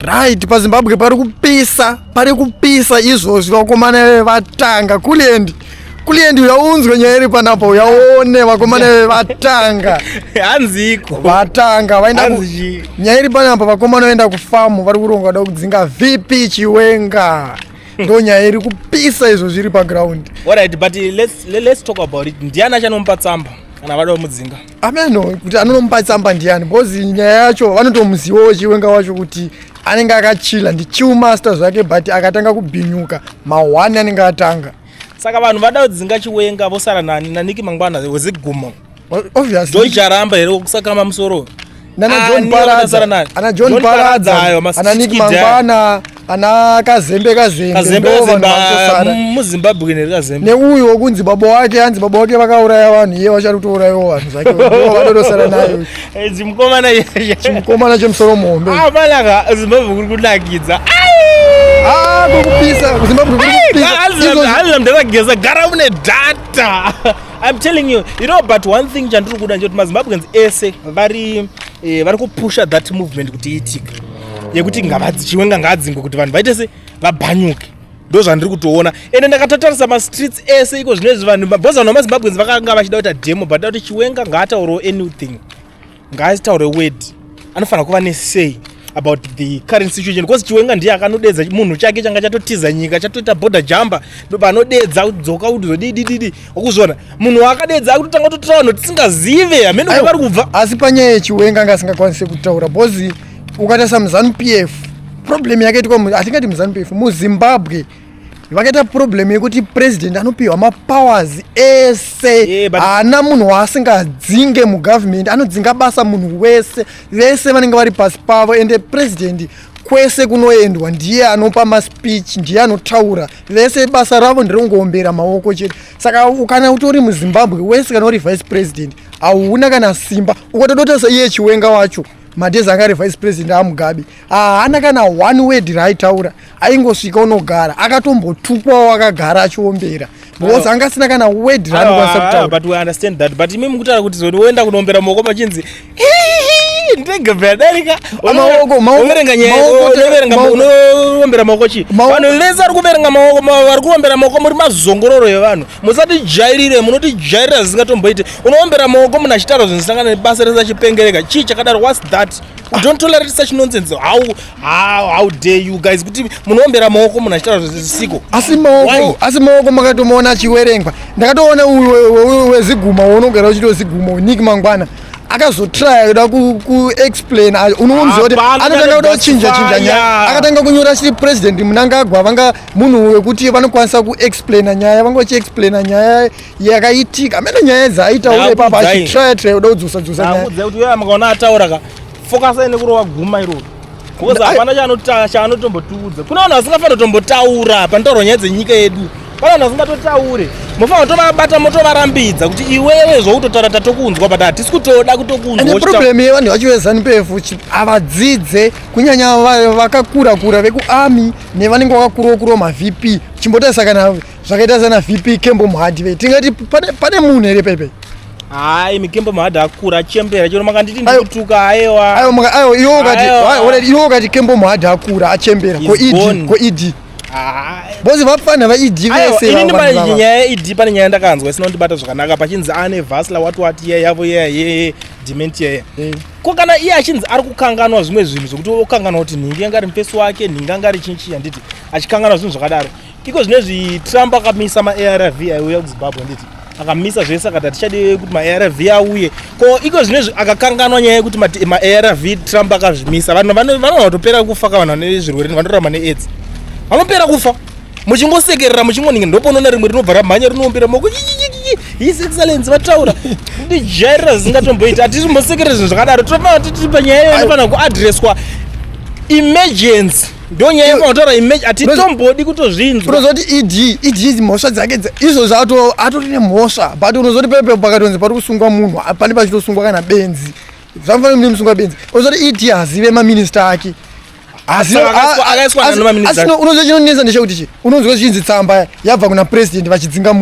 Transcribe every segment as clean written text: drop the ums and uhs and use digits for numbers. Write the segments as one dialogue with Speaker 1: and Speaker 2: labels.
Speaker 1: right paZimbabwe pari kupisa izvozvi vakomana vatanga kulendi uyaunzwe nyaya iri panapo uyaone vakomana vatanga
Speaker 2: hanziko
Speaker 1: vatanga vaenda nyaya iri panapo vakomana vaenda kufamu vari kuronga da kudzinga vipi chiwenga ndo nyaya iri kupisa izvo zviri paground.
Speaker 2: Alright, but let's talk about it. Ndiani achanomupa tsamba kana vada kumudzinga?
Speaker 1: Ameno kuti anomupa tsamba ndiani because nyaya yacho vanotomuzivawo chiwenga wacho kuti anenge akachila ndi chiu master zvake but akatanga kubhinyuka ma1 anenge atanga.
Speaker 2: Saka vanhu vada kudzinga chiwenga vosara nani naniki mangwana wezigumo.
Speaker 1: Obviously
Speaker 2: Dojharamba here kusakama musoro.
Speaker 1: Ana John Paradza ana Nick Mangwana ana Kazembe
Speaker 2: muZimbabwe
Speaker 1: ne uyo wokunzi baba wake vakauraya vanhu iye vachari kutourayawo vanhu zvake vadodosara nayo chimukomana chemusoro muhombe
Speaker 2: amalaka Zimbabwe kuri kunakidza
Speaker 1: kukupisa kuZimbabwe kuri kupisa
Speaker 2: ndakageza gara mune data. I'm telling you, but one thing chandiri kuda ndechoti maZimbabweans ese vari kupusha that movement kuti iitike yekuti chiwenga ngadzingwe kuti vanhu vaite se vabhanyuke. Ndo zvandiri kutoona ende ndakatatarisa mastreets ese iko zvinezvi vanhu mabhoza vamaZimbabweans vakanga vachida kuita demo but kuti chiwenga ngaataurawo anything, ngaataure word, anofanira kuva nesay about the current situation because chiwenga ndiye akanodedza munhu chake changa chatotiza nyika chatoita border jumper ndo panodedza kudzoka kuti zvodidididi okuzona munhu akadedza akutotanga kutotaura tisingazive amene vari kubva
Speaker 1: asi panyaya yechiwenga ngasingakwanise kutaura because ukatasa muZANU-PF problem yake itiko atingati muZANU-PF muZimbabwe vakaita problem yekuti president anopiwa mapowers ese haana munhu waasingadzinge mugovernment anodzinga basa munhu vese vanenge vari pasi pavo ende president kwese kunoendwa ndiye anopa maspeech ndiye anotaura vese basa ravo nderongoombera maoko chete. Saka kana utori muZimbabwe wese kana uri vice president hauna kana simba ukatodotasa iye chiwenga wacho madhezi anga ari vice president aMugabe haana kana one word raaitaura aingosvika unogara akatombotukwawo akagara achiombera because angasina kana word raanokwanisa kutaura.
Speaker 2: But we understand that, but imi mukutaura kuti zoenda kunombera maoko machinzi ndenge byadarika unoverenga maoko chi vanhu vese ari kuverenga maoko vari kuombera maoko muri mazongororo evanhu musati jairire munoti jairira zvisingatomboite unoombera maoko munhu achitaura zvinosangana nebasa rese achipengereka chii chakadaro what's that? Don't tolerate such nonsense. How dare you guys kuti munoombera maoko munhu achitaura zvisiko
Speaker 1: asi maoko makatomaona achiwerengwa. Ndakatoona uyu weziguma unogara uchitoziguma Nick Mangwana akazotry kuda kuexplain unomuziva kuti anotanga kuda kuchinja nyaya akatanga kunyora chiri president Mnangagwa vanga munhu wekuti vanokwanisa kuexplaina nyaya vangochiexplaina nyaya yakaitika amene nyaya dzaaitaura ipapa achitry kuda kudzosa nyaya
Speaker 2: kuti iye makaona ataura ka focus ine kurova guma iroro because hapana chaanotombotiudza. Kuna vanhu vasingafanira kutombotaura pantauro nyaya dzenyika yedu, pana vanhu vasingatotaure mufanira kutovabata motovarambidza kuti iwewe zvoutotaura tatokunzwa but hatisi kutoda kutokunzwa.
Speaker 1: Ende problem yevanhu vacho veZANU-PF havadzidze kunyanya vakakura vekuarmy nevanenge vakakurawo maVP chimbotarisa kana zvakaita sana VP Kembo Muhadhi tingati pane munhu here pepe
Speaker 2: mikembo mahadhi akura achembera chero makanditi ndikutuka aiwa
Speaker 1: iwo kati Kembo Muhadhi akura achembera ko ED bozi vafana vaED vese
Speaker 2: ini nyaya yeED pane nyaya ndakanzwa isina kundibata zvakanaka pachinzi ane vascular what yavo ye dementia ko kana iye achinzi ari kukanganwa zvimwe zvinhu zvokuti okanganwa kuti nhingi yanga ari mufesi wake nhingi anga ari chinchi handiti achikanganwa zvinhu zvakadaro iko zvinezvi Trump akamisa maARV aiuya kuZimbabwe nditi akamisa zvese akati tichade kuti maARV auye ko iko zvinezvi akakanganwa nyaya yekuti maARV Trump akazvimisa vanhu vanotopera kufa ka vanhu vane zvirwere vanorarama neAIDS vanopera kufa muchingosekerera muchingoninga ndoponoona rimwe rinobva ramhanya rinoombera maoko his excellency vataura kuti jairira zvisingatomboita hatisi kumbosekerera zvinhu zvakadaro tofanira kuti tiri panyaya iyo inofanira kuadreswa emergency ndo nyaya yekutaura hatitombodi kutozvinzwa.
Speaker 1: Unozoti ED mhosva dzake izvozvo atori nemhosva but unozoti pepe pakatonzi pari kusungwa munhu pane pachitosungwa kana benzi zvamufanira kuti musungwa benzi. Unozoti ED hazive maminista ake unozwa chinonesa ndechekuti unonzwa chinzi tsamba yabva kuna president vachidzinga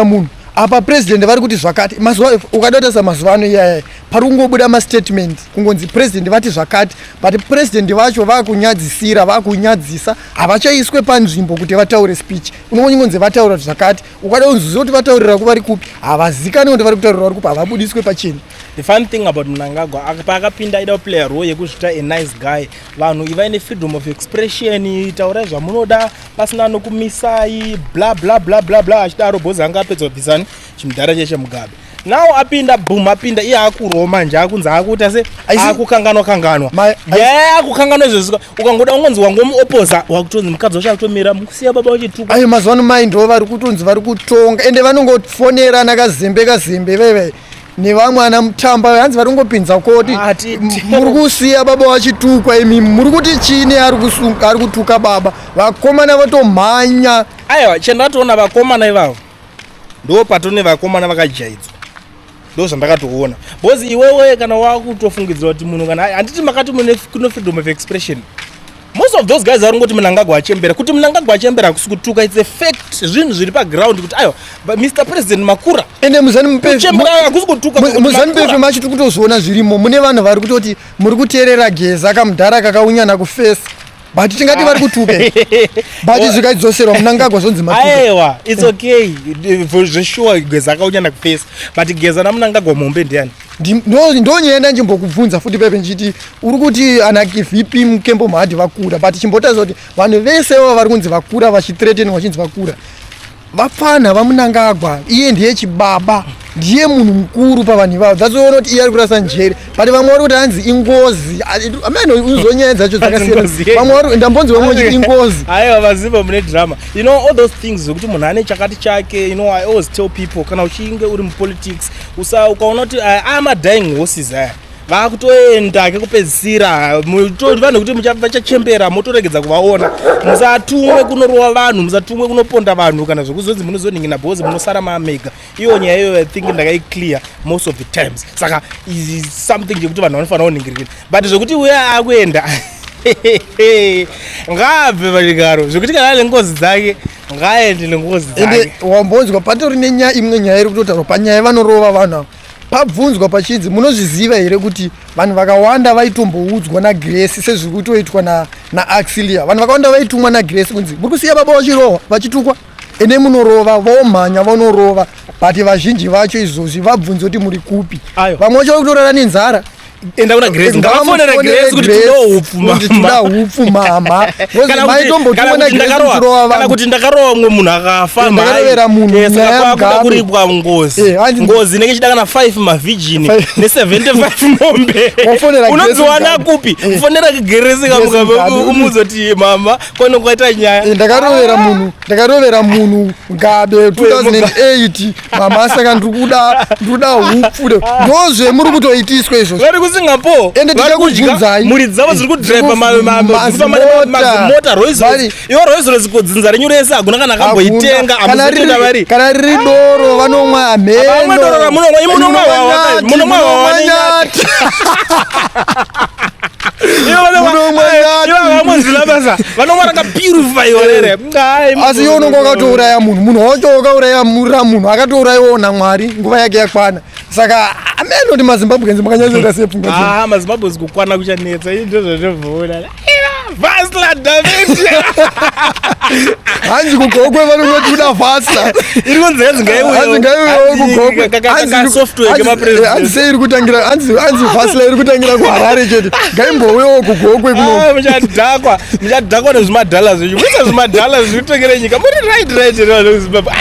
Speaker 1: munhu apa president vari kuti zvakati mazuva ukadotasa mazuva ano iyaya pari kungobuda mastatement kungonzi president vati zvakati but president vacho vakunyadzisira vakunyadzisa havachaiswe panzvimbo kuti vataure speech unongonzi vataura zvakati ukada kunzwisisa kuti vataurira kuvari kupi havazikani kuti vari kutaurira vari kupi havabudiswe pacheni.
Speaker 2: The fun thing about Mnangagwa pakapinda ida player role yekuzvita a nice guy vanhu ivaine freedom of expression taura zvamunoda pasina nokumisai bla bla bla bla bla achidaro bhozi anga apedza kubvisani chimudhara cheshe Mugabe. Now apinda boom apinda iye akuroma nje akunzi akuita se akukanganwa akukanganwa izvo ukangoda ungonzi wangomuoposa wakutonzi mukadzi wacho akutomira mukusiya baba wachituka
Speaker 1: ayo mazuva ano mai ndo vari kutonzi vari kutonga ende vanongofonerana kazembe veve nevamwe ana mutamba hanzi vari kungopinza koti muri kusiya baba wachitukwa imi muri kuti chini ari kutuka baba vakomana vatomhanya.
Speaker 2: Aiwa chendatoona vakomana ivavo ndo patone vakomana vakajaidzwa ndo zvandakatoona bhozi iwewe kana wakutofungidzira kuti munhu kana handiti makati kuno freedom of expression most of those guys vari ngoti Mnangagwa achembera kuti Mnangagwa achembera hakusi kutuka it's a fact zvinhu zviri paground kuti aiwa Mr President makura
Speaker 1: ende
Speaker 2: muzanimuchembera hakusi kutuka
Speaker 1: muzanimupefe macho tiri kutozoona zvirimo mune vanhu vari kutoti muri kuteerera geza kamudhara kakaunyana kufesi but tingati vari kutuke but zvikadzoserwa Mnangagwa zvonzi matuke
Speaker 2: aiwa it's okay for sure geza akaunyana kufesi but geza naMnangagwa mombe ndiani ndonyenda njimbokubvunza futi pepe nchiti uri kuti anaki vp mukembo mahadhi vakura but chimbotaza kuti vanhu vese vo vari kunzi vakura vachithreatenwa vachinzi vakura vapfana vaMnangagwa iye ndiye chibaba ndiye munhu mukuru pavanhu ivavo dzatoona kuti iye ari kurasa njere but vamwe vari kuti hanzi ingozi amene uzonyaya dzacho dzakasiyana vamwe vari ndambonzi vamwe kuti ingozi aiwa vazimba mune drama you know all those things zokuti munhu ane chakati chake you know I always tell people kana uchinge uri mupolitics ukaona kuti amadying horses aya vakutoenda kekupedzisira vanhu kuti vachachembera motoregedza kuvaona musatumwe kunorova vanhu musatumwe kunoponda vanhu kana zvokuzonzi munozoningina bhozi munosara maamega iyo nyaya iyoyo I think ndakaiclear most of the times saka is something yekuti vanhu vanofanira kuningirikira but zvokuti uya akuenda ngabve pachigaro zvokuti kana ane ngozi dzake ngaende nengozi dzake
Speaker 1: ende wambonzwa patori nenyaya imwe nyaya iri kutotaurwa panyaya vanorova vanhu avo pabvunzwa pachinzi munozviziva here kuti vanhu vakawanda vaitomboudzwa naGrace sezviri kutoitwa naaxilia vanhu vakawanda vaitumwa naGrace kunzi muri kusiya baba vachirova vachitukwa ene munorova vomhanya vanorova but vazhinji vacho izvozvi vabvunza kuti muri kupi vamwe vacho vari kutorara nenzara
Speaker 2: enda kuna Grace ngavafonera Grace kuti tinoda
Speaker 1: hupfu mama
Speaker 2: kana kuti ndakarowa mumwe munhu akafa
Speaker 1: ndakarovera munhu
Speaker 2: saka kuripwa ngozi inenge chida kana 5 mavhijini ne75 mombe unodziwana kupi fonera Grace umudza kuti mama kwano kwaita nyaya
Speaker 1: ndakarovera munhu Ngabe 2008 mama saka ndikuda hupfu ndozve muri kutoitiswa izvozvo Singapore
Speaker 2: varikudya muri dzavo ziri kudriva mazimota Rolls-Royce iwo Rolls-Royce kodzinza renyu rese hakuna kana akamboitenga amuzotenda vari
Speaker 1: kana riri doro vanomwa ameno
Speaker 2: doro munomwa wawanyati vamwezilabasa vanomwa rakapurifyiwa rere
Speaker 1: asi iwo unonge wakatouraya munhu wacho wakauraya munhu akatourayiwo naMwari nguva yake yakwana saka ameno kuti mazimbabwenzi makanyazira sepfungwa
Speaker 2: mazimbabwenzi kukwana kuchanetsa ii ndozvatovhona Vasla David
Speaker 1: hanzi kugogwe vanongoti uda Vasla
Speaker 2: iri kunzi hanzi ngaiuyewo
Speaker 1: kugogwe
Speaker 2: software kemapresident
Speaker 1: hanzi sei iri kutangira hanzi Vasla iri kutangira kuHarare chete ngaimbouyewo kugogwe kuno
Speaker 2: muchadhakwa nezvimadhala zvenyu muisa zvimadhala zviri kutengere nyika muri right Zimbabwe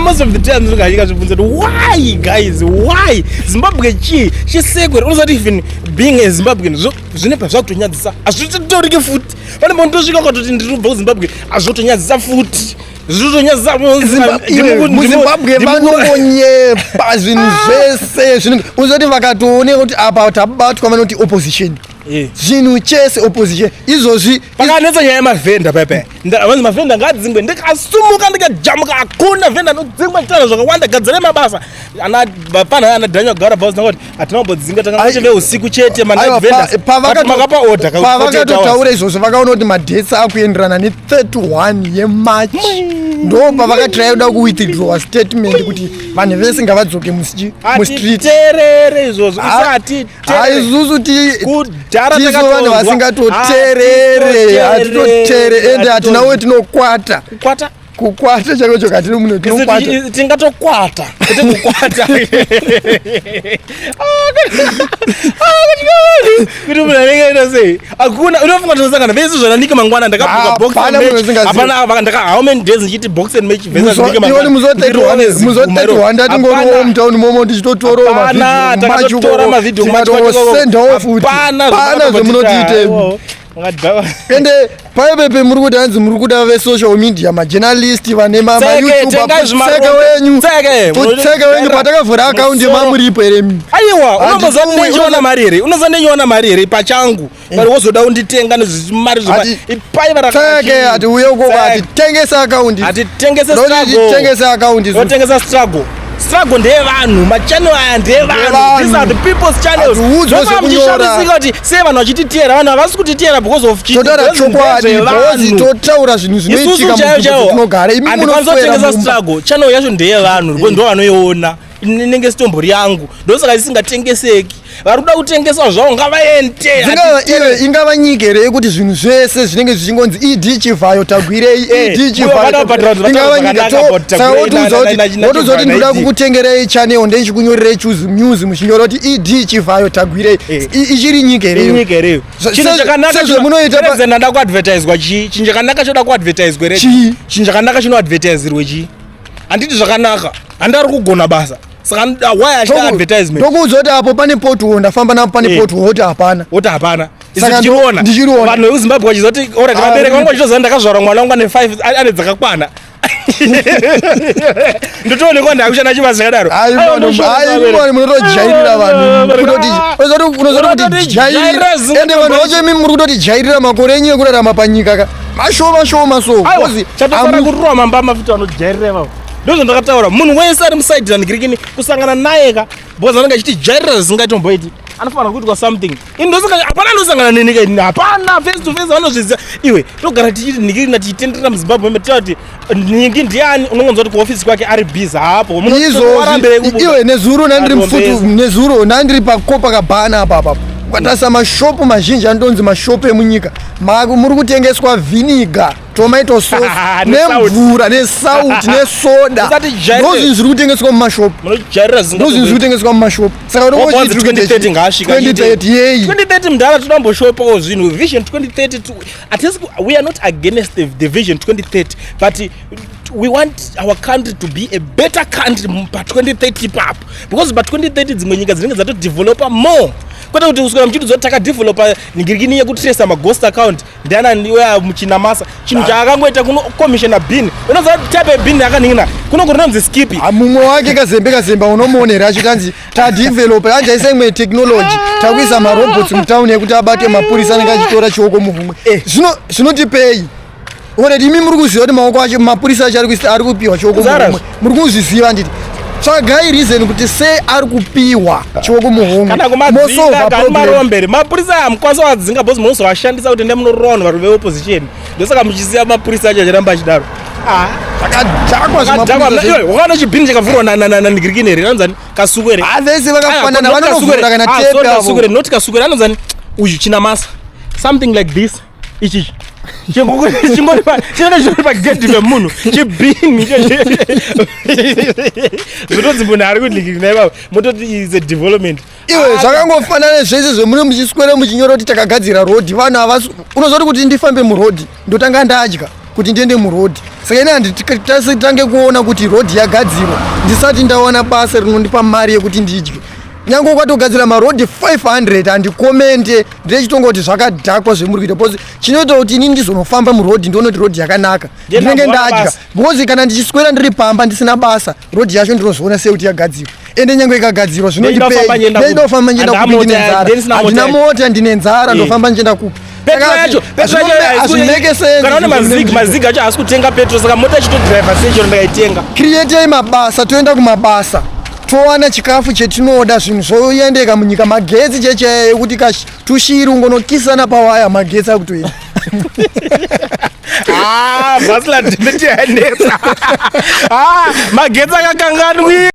Speaker 2: most of the time ndinganyika zvibvunza kuti why guys why Zimbabwe chisekwe unozati even being a Zimbabwean zvine pazvakutonyadzisa hazvitorike futi pane mbondosvika kwatoti ndiri kubva kuZimbabwe hazvotonyadzisa futi
Speaker 1: muZimbabwe vanongonyepa zvinhu zvese unozoti vakatooneka kuti apa tabatwa vanoti opposition zvinhu chese opposition izvozvi
Speaker 2: pakanetsa nyaya yemavhenda pepe vanzi mavhenda ngadzingwe ndikasumuka ndikajamuka hakuna vhenda anodzingwa chitana zvakawanda gadzire mabasa pana ana Daniel Garabas nangoti hatina kumbodzinga takangacheve usiku chete makapa order
Speaker 1: pavakatotaura izvozvo vakaona kuti madhetsi akuenderana ne31 yeMarch ndo pavakatraya kuda kuwithdrawa statement kuti vanhu vese ngavadzoke mustreet
Speaker 2: terere izvozvo
Speaker 1: isusu tiso vanhu vasingatoterere hatitotere ende hatinawo tinokwata kukwata chakocho katiri muno tinokwata
Speaker 2: tingatokwata kuti kukwata kuti munhu anenge aita sei hakuna unofunga tinosangana vese zvananike mangwana ndakabuka box how many days ndichiti box and match vese
Speaker 1: iwoni muzo31 ndatingoriwo mutauni momo tichitotora
Speaker 2: mavidhio
Speaker 1: machosendawo futi pana zvemunotiite ende paipepe muri kuti hanzi muri kuda vesocial media majournalist vane mayoutubeutseke wenyu patakavhura akaundi mamuripo here
Speaker 2: aiwa unozondenyiona mari here pachangu vari wozoda unditenga nezvimari
Speaker 1: tseke hati uye ukoko hati tengese akaundi
Speaker 2: otengesa struggle ndeyevanhu machanel aya ndeyevanhu these are the people's channels muchishamisa kuti sei vanhu vachititiyera vanhu havasi kutitiyera because of
Speaker 1: totaura chokwadi because totaura zvinhu zvinoitika mutinogara imi
Speaker 2: handikwanisa kutengesa struggle channel yacho ndeyevanhu ndo vanoiona inenge sitombori yangu ndosaka isingatengeseki vari kuda kutengesa zvavo ngavaende
Speaker 1: iwe ingava nyika here yekuti zvinhu zvese zvinenge zvichingonzi ed chivhayo tagwirei ed chivhayoingava nyika saka wotiudza kuti ndoda kukutengerei channel ndeichikunyorerei choose news muchinyora kuti ed chivhayo tagwirei ichiri nyika hereyo
Speaker 2: sezvemunoita kuadvertiswa chii chinhu chakanaka choda kuadvertiswa here chinhu chakanaka chinoadvertisirwe chii handiti zvakanaka handari kugona basa saka why achita advertisement
Speaker 1: ndokuudza kuti apo pane potwo ndafamba napo pane potwo woti hapana
Speaker 2: ndichiona vanhu vekuzimbabwe vachizoti orati vabereki vangu vachitoziva ndakazvara mwana wangu ane 5 ane dzakakwana ndotoonekwa ndakushanda chibasa chakadaro
Speaker 1: munotojairira vanhu unozoti kuti jairira ende vanhu vacho imi muri kutoti jairira makore enyu ekurarama panyika ka mashoma so
Speaker 2: chatofara kururwa mamba mafita vanojairira vavo ndozvo ndakataura munhu wese ari musaidi randigirikini kusangana naye ka because anenge achiti jairira zvisingatomboiti anofanira kuitwa something hapana ndosangana nenyika ini hapana face to face vanozviziva iwe togara tichiti nikirina tichitenderera muzimbabwe metira kuti ningi ndiani unongonzwa kuti kuofisi kwake ari busy hapo
Speaker 1: iwe nezuro nandiri mfutu nezuro nandiri pakopa kabhana apa ukatarisa mashopu mazhinji anonzi mashopu emunyika muri kutengeswa vhiniga tomato sauce nemvura nesauti nesoda ndozvinhu zviri kutengeswa mumashopu saka
Speaker 2: 2030 mudhara toda mboshopawo zvinhu vision 2030 at least we are not against the vision 2030 but we want our country to be a better country pa 2030 papo because pa 2030 dzimwe nyika dzinenge dzatodevelopa more kwete kuti kuswera muchiti zoti takadevelopa ningirikini yekutresa maghost account ndiana ndiwe muchinamasa chinhu chaakangoita kuno commissiona bin unoziva kuti type bin yakaningina kuno kurinonzi skipi
Speaker 1: mumwe wake kazembe unomuonera achiti anzi tadevelopa anjaisa imwe technology takuisa marobots mutauni ekuti abate mapurisa anenge achitora chioko muhumwe zvinotipei oreti imi muri kuziva kuti maoko acho mapurisa acho ari kupiwa chioko muhumwe muri kuzviziva nditi tsvagai reason kuti sei ari kupiwa chioko muhomwe
Speaker 2: kana kumadzinga kari marombere mapurisa amukwanisa wadzinga bhozi munozovashandisa kuti ndemunoronwa vari veopposition ndosaka muchiziva mapurisa acho achiramba achidaro
Speaker 1: zvakadhakwa
Speaker 2: chibhini chakavhurwa nanigirikini here anonzani kasukwere
Speaker 1: vese vakafanana vanovhura kana
Speaker 2: kasukere not kasukere anonzani uyu chinamasa something like this ichichi chinenge chiri pagedhi vemunhu chibhini zvotonzi munhu ari kudlikirina ivavo mototi is a development
Speaker 1: iwe zvakangofanana zvese zvemunhu muchiswere muchinyora kuti takagadzira rodhi vanhu havasi unozoti kuti ndifambe murodhi ndotanga ndadya kuti ndiende murodhi saka ine handititange kuona kuti rodhi yagadzirwa ndisati ndaona basa rinondipa mari yekuti ndidye nyange ukatogadzira marodhi 500 handikomente ndechitongoti zvakadhakwa zvemuri kuita because chinoita kuti ini ndizonofamba murodhi ndione kuti rodhi yakanaka ndinenge ndadya because kana ndichiswera ndiri pamba ndisina basa rodhi yacho ndinozoona sei kuti yagadzirwa ende nyange ikagadzirwa
Speaker 2: Ndinofamba ndienda
Speaker 1: zvinotipeinofamba
Speaker 2: kupi?
Speaker 1: ndienda kupi ndine mota ndine nzara ndofamba ndienda kupi
Speaker 2: petrol yacho
Speaker 1: hazvimeke sense
Speaker 2: kana une mazigi acho haasi kutenga petrol saka mota chitodhiraivha sei chero ndakaitenga.
Speaker 1: Createi mabasa toenda kumabasa towana chikafu chetinoda zvinhu zvoendeka munyika magetsi checheyo ekuti tushiri ungonokisana pawaya magetsi akutoenda
Speaker 2: bhazi la dhimeti yaenesa magetsi akakanganwi.